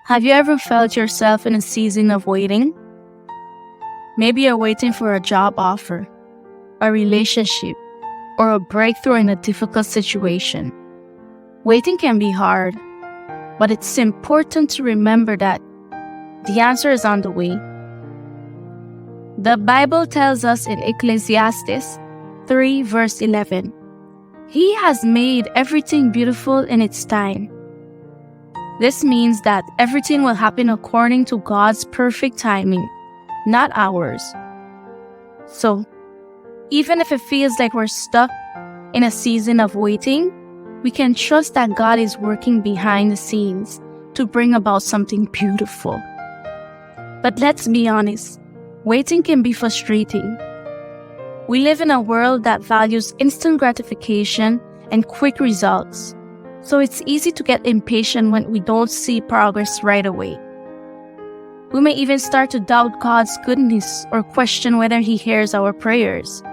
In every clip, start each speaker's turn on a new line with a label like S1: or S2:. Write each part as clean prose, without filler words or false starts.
S1: Have you ever felt yourself in a season of waiting? Maybe you're waiting for a job offer, a relationship, or a breakthrough in a difficult situation. Waiting can be hard, but it's important to remember that the answer is on the way. The Bible tells us in Ecclesiastes 3 verse 11, He has made everything beautiful in its time. This means that everything will happen according to God's perfect timing, not ours. So, even if it feels like we're stuck in a season of waiting, we can trust that God is working behind the scenes to bring about something beautiful. But let's be honest, waiting can be frustrating. We live in a world that values instant gratification and quick results, so it's easy to get impatient when we don't see progress right away. We may even start to doubt God's goodness or question whether He hears our prayers.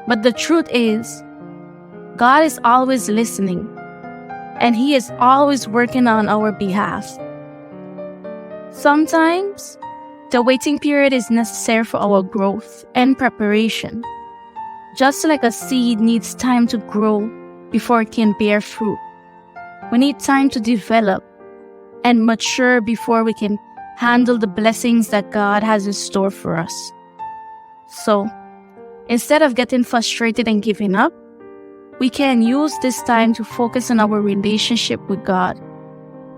S1: But the truth is, God is always listening, and He is always working on our behalf. Sometimes, the waiting period is necessary for our growth and preparation. Just like a seed needs time to grow before it can bear fruit, we need time to develop and mature before we can handle the blessings that God has in store for us. So, instead of getting frustrated and giving up, we can use this time to focus on our relationship with God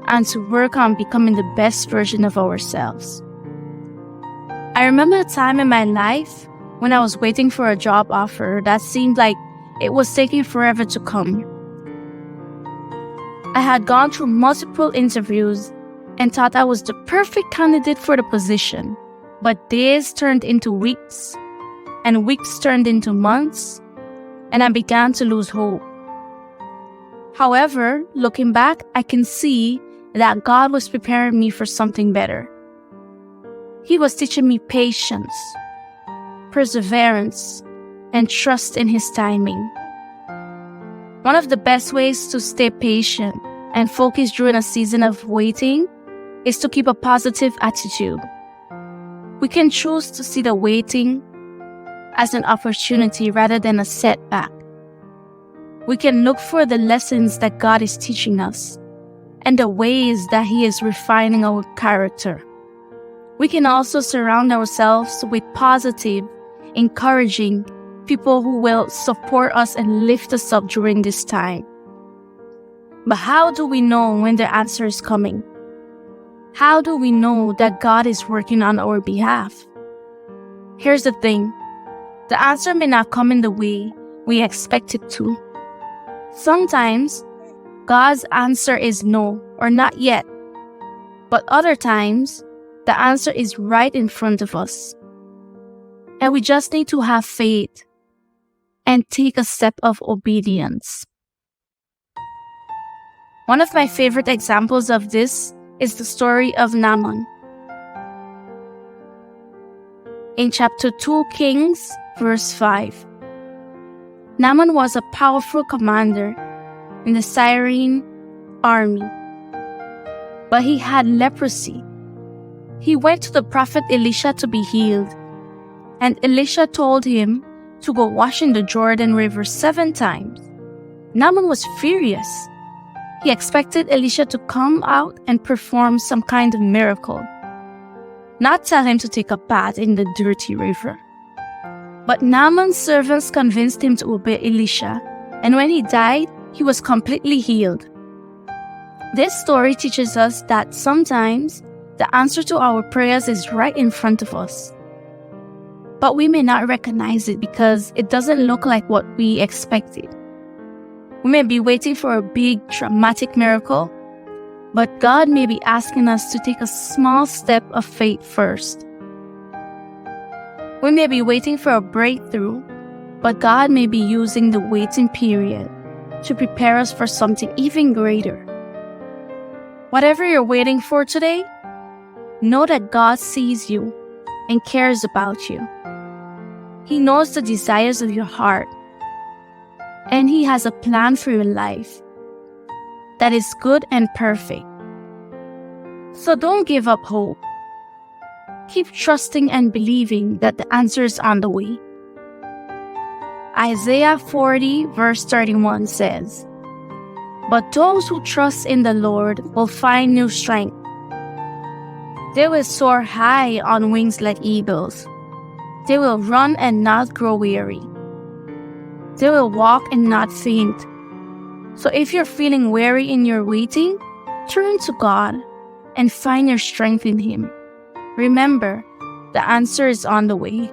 S1: and to work on becoming the best version of ourselves. I remember a time in my life when I was waiting for a job offer that seemed like it was taking forever to come. I had gone through multiple interviews and thought I was the perfect candidate for the position, but days turned into weeks, and weeks turned into months, and I began to lose hope. However, looking back, I can see that God was preparing me for something better. He was teaching me patience, perseverance, and trust in His timing. One of the best ways to stay patient and focused during a season of waiting is to keep a positive attitude. We can choose to see the waiting as an opportunity rather than a setback. We can look for the lessons that God is teaching us and the ways that He is refining our character. We can also surround ourselves with positive, encouraging people who will support us and lift us up during this time. But how do we know when the answer is coming? How do we know that God is working on our behalf? Here's the thing. The answer may not come in the way we expect it to. Sometimes, God's answer is no or not yet. But other times, the answer is right in front of us. And we just need to have faith and take a step of obedience. One of my favorite examples of this is the story of Naaman. In chapter 2 Kings, verse 5, Naaman was a powerful commander in the Syrian army, but he had leprosy. He went to the prophet Elisha to be healed, and Elisha told him to go wash in the Jordan River 7 times. Naaman was furious. He expected Elisha to come out and perform some kind of miracle, not tell him to take a bath in the dirty river. But Naaman's servants convinced him to obey Elisha, and when he died, he was completely healed. This story teaches us that sometimes the answer to our prayers is right in front of us, but we may not recognize it because it doesn't look like what we expected. We may be waiting for a big, dramatic miracle, but God may be asking us to take a small step of faith first. We may be waiting for a breakthrough, but God may be using the waiting period to prepare us for something even greater. Whatever you're waiting for today, know that God sees you and cares about you. He knows the desires of your heart, and He has a plan for your life that is good and perfect. So don't give up hope. Keep trusting and believing that the answer is on the way. Isaiah 40 verse 31 says, "But those who trust in the Lord will find new strength. They will soar high on wings like eagles. They will run and not grow weary. They will walk and not faint." So if you're feeling weary in your waiting, turn to God and find your strength in Him. Remember, the answer is on the way.